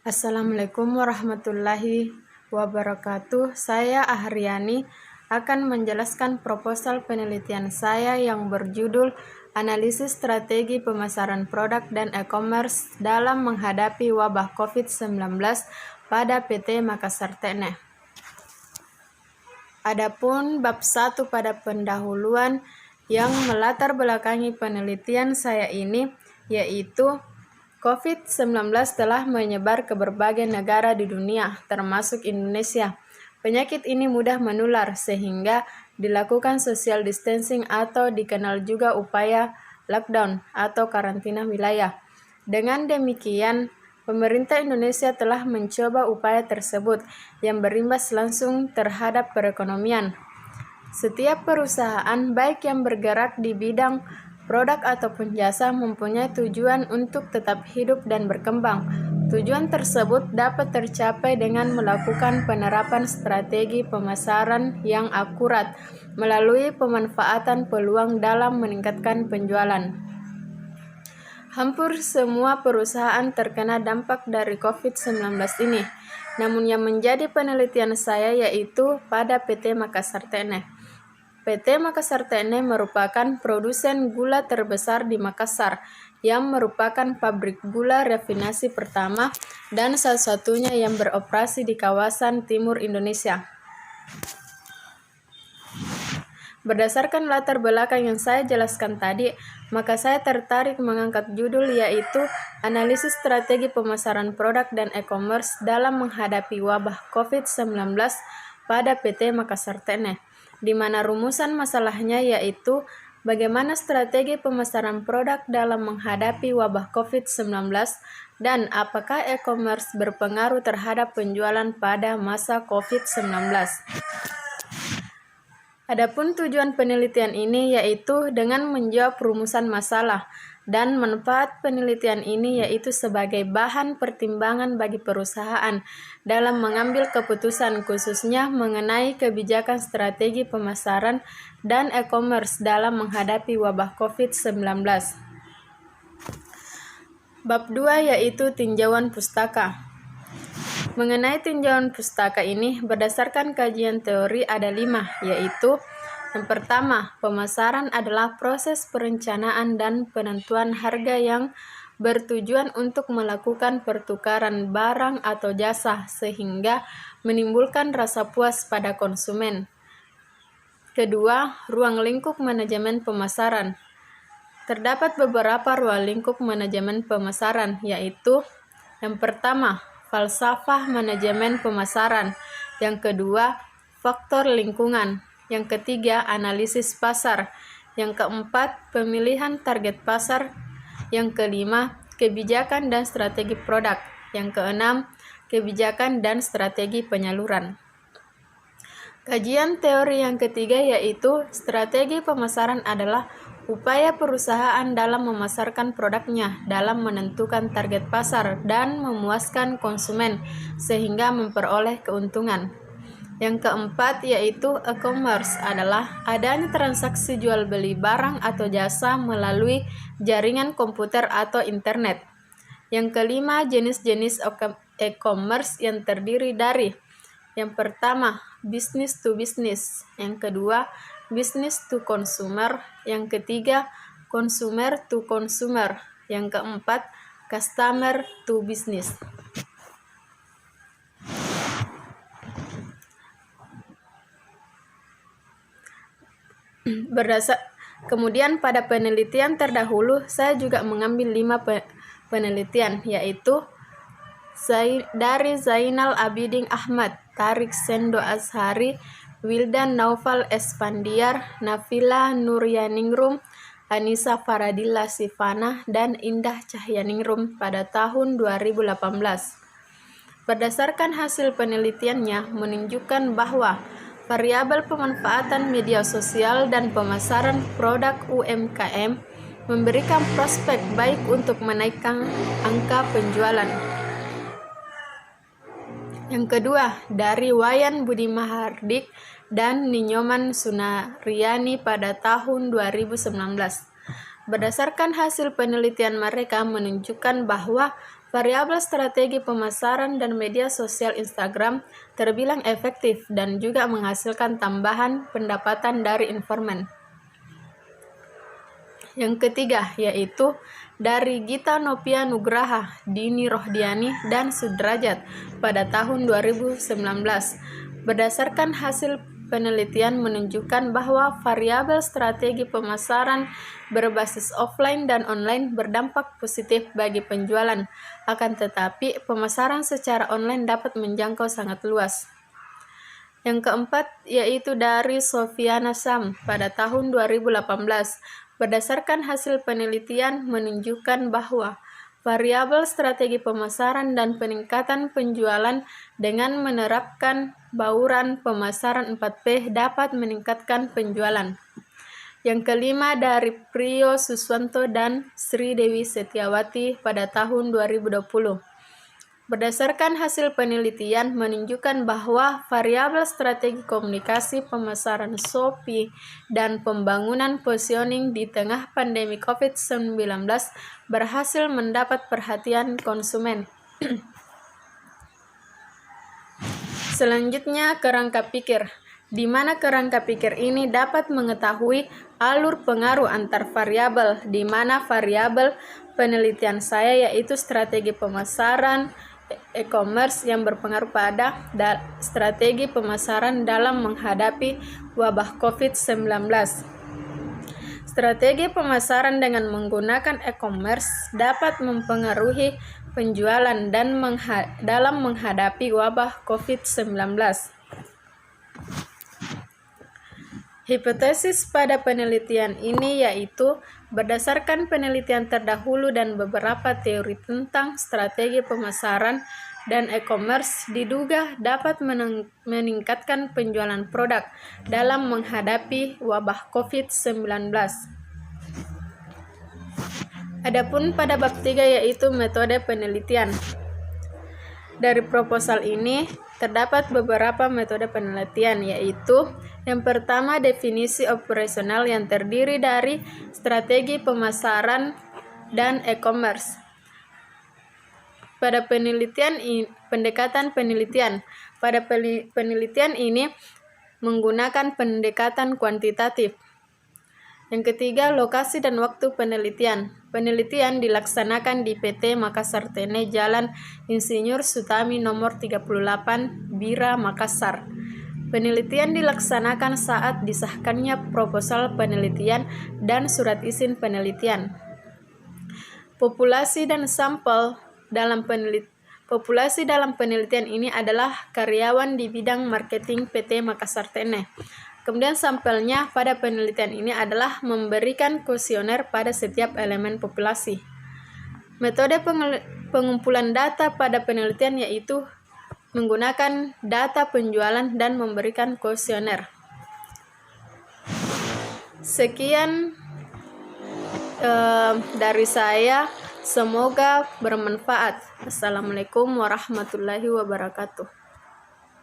Assalamualaikum warahmatullahi wabarakatuh. Saya Ahriani akan menjelaskan proposal penelitian saya yang berjudul Analisis Strategi Pemasaran Produk dan E-commerce dalam menghadapi wabah COVID-19 pada PT Makassar TNE. Adapun bab 1 pada pendahuluan yang melatar belakangi penelitian saya ini, yaitu COVID-19 telah menyebar ke berbagai negara di dunia, termasuk Indonesia. Penyakit ini mudah menular sehingga dilakukan social distancing atau dikenal juga upaya lockdown atau karantina wilayah. Dengan demikian, pemerintah Indonesia telah mencoba upaya tersebut yang berimbas langsung terhadap perekonomian. Setiap perusahaan, baik yang bergerak di bidang produk ataupun jasa, mempunyai tujuan untuk tetap hidup dan berkembang. Tujuan tersebut dapat tercapai dengan melakukan penerapan strategi pemasaran yang akurat melalui pemanfaatan peluang dalam meningkatkan penjualan. Hampir semua perusahaan terkena dampak dari COVID-19 ini. Namun yang menjadi penelitian saya yaitu pada PT Makassar TNE. PT Makassar TNE merupakan produsen gula terbesar di Makassar, yang merupakan pabrik gula rafinasi pertama dan salah satunya yang beroperasi di kawasan timur Indonesia. Berdasarkan latar belakang yang saya jelaskan tadi, maka saya tertarik mengangkat judul yaitu Analisis Strategi Pemasaran Produk dan E-commerce dalam menghadapi wabah COVID-19 pada PT Makassar TNE, di mana rumusan masalahnya yaitu bagaimana strategi pemasaran produk dalam menghadapi wabah COVID-19 dan apakah e-commerce berpengaruh terhadap penjualan pada masa COVID-19. Adapun tujuan penelitian ini yaitu dengan menjawab rumusan masalah, dan manfaat penelitian ini yaitu sebagai bahan pertimbangan bagi perusahaan dalam mengambil keputusan khususnya mengenai kebijakan strategi pemasaran dan e-commerce dalam menghadapi wabah COVID-19. Bab 2 yaitu tinjauan pustaka. Mengenai tinjauan pustaka ini, berdasarkan kajian teori ada 5, yaitu yang pertama, pemasaran adalah proses perencanaan dan penentuan harga yang bertujuan untuk melakukan pertukaran barang atau jasa sehingga menimbulkan rasa puas pada konsumen. Kedua, ruang lingkup manajemen pemasaran. Terdapat beberapa ruang lingkup manajemen pemasaran, yaitu yang pertama, falsafah manajemen pemasaran. Yang kedua, faktor lingkungan. Yang ketiga, analisis pasar. Yang keempat, pemilihan target pasar. Yang kelima, kebijakan dan strategi produk. Yang keenam, kebijakan dan strategi penyaluran. Kajian teori yang ketiga yaitu strategi pemasaran adalah upaya perusahaan dalam memasarkan produknya, dalam menentukan target pasar, dan memuaskan konsumen sehingga memperoleh keuntungan. Yang keempat yaitu e-commerce adalah adanya transaksi jual beli barang atau jasa melalui jaringan komputer atau internet. Yang kelima, jenis-jenis e-commerce yang terdiri dari yang pertama, business to business. Yang kedua, business to consumer. Yang ketiga, consumer to consumer. Yang keempat, customer to business. Kemudian pada penelitian terdahulu, saya juga mengambil 5 penelitian, yaitu dari Zainal Abidin Ahmad, Tarik Sendo Azhari, Wildan Naufal Esfandiar, Nafila Nuryaningrum, Anissa Faradilla Sifana, dan Indah Cahyaningrum pada tahun 2018. Berdasarkan hasil penelitiannya menunjukkan bahwa variabel pemanfaatan media sosial dan pemasaran produk UMKM memberikan prospek baik untuk menaikkan angka penjualan. Yang kedua, dari Wayan Budi Mahardik dan Ninyoman Sunaryani pada tahun 2019. Berdasarkan hasil penelitian mereka menunjukkan bahwa Variabel strategi pemasaran dan media sosial Instagram terbilang efektif dan juga menghasilkan tambahan pendapatan dari informan. Yang ketiga yaitu dari Gita Nopia Nugraha, Dini Rohdiani, dan Sudrajat pada tahun 2019. Berdasarkan hasil penelitian menunjukkan bahwa variabel strategi pemasaran berbasis offline dan online berdampak positif bagi penjualan. Akan tetapi, pemasaran secara online dapat menjangkau sangat luas. Yang keempat yaitu dari Sofiana Sam pada tahun 2018. Berdasarkan hasil penelitian menunjukkan bahwa variabel strategi pemasaran dan peningkatan penjualan dengan menerapkan bauran pemasaran 4P dapat meningkatkan penjualan. Yang kelima dari Priyo Suswanto dan Sri Dewi Setiawati pada tahun 2020. Berdasarkan hasil penelitian menunjukkan bahwa variabel strategi komunikasi pemasaran Shopee dan pembangunan positioning di tengah pandemi COVID-19 berhasil mendapat perhatian konsumen. Selanjutnya, kerangka pikir, di mana kerangka pikir ini dapat mengetahui alur pengaruh antar variabel, di mana variabel penelitian saya yaitu strategi pemasaran e-commerce yang berpengaruh pada strategi pemasaran dalam menghadapi wabah COVID-19. Strategi pemasaran dengan menggunakan e-commerce dapat mempengaruhi penjualan dan dalam menghadapi wabah COVID-19. Hipotesis pada penelitian ini yaitu berdasarkan penelitian terdahulu dan beberapa teori tentang strategi pemasaran dan e-commerce diduga dapat meningkatkan penjualan produk dalam menghadapi wabah COVID-19. Adapun pada bab 3 yaitu metode penelitian. Dari proposal ini terdapat beberapa metode penelitian yaitu yang pertama definisi operasional yang terdiri dari strategi pemasaran dan e-commerce. Pada pendekatan penelitian. Pada penelitian ini menggunakan pendekatan kuantitatif. Yang ketiga, lokasi dan waktu penelitian. Penelitian dilaksanakan di PT Makassar Tene, Jalan Insinyur Sutami nomor 38, Bira, Makassar. Penelitian dilaksanakan saat disahkannya proposal penelitian dan surat izin penelitian. Populasi dan sampel dalam penelitian ini adalah karyawan di bidang marketing PT Makassar Tene. Kemudian sampelnya pada penelitian ini adalah memberikan kuesioner pada setiap elemen populasi. Metode pengumpulan data pada penelitian yaitu menggunakan data penjualan dan memberikan kuesioner. Sekian dari saya, semoga bermanfaat. Assalamualaikum warahmatullahi wabarakatuh.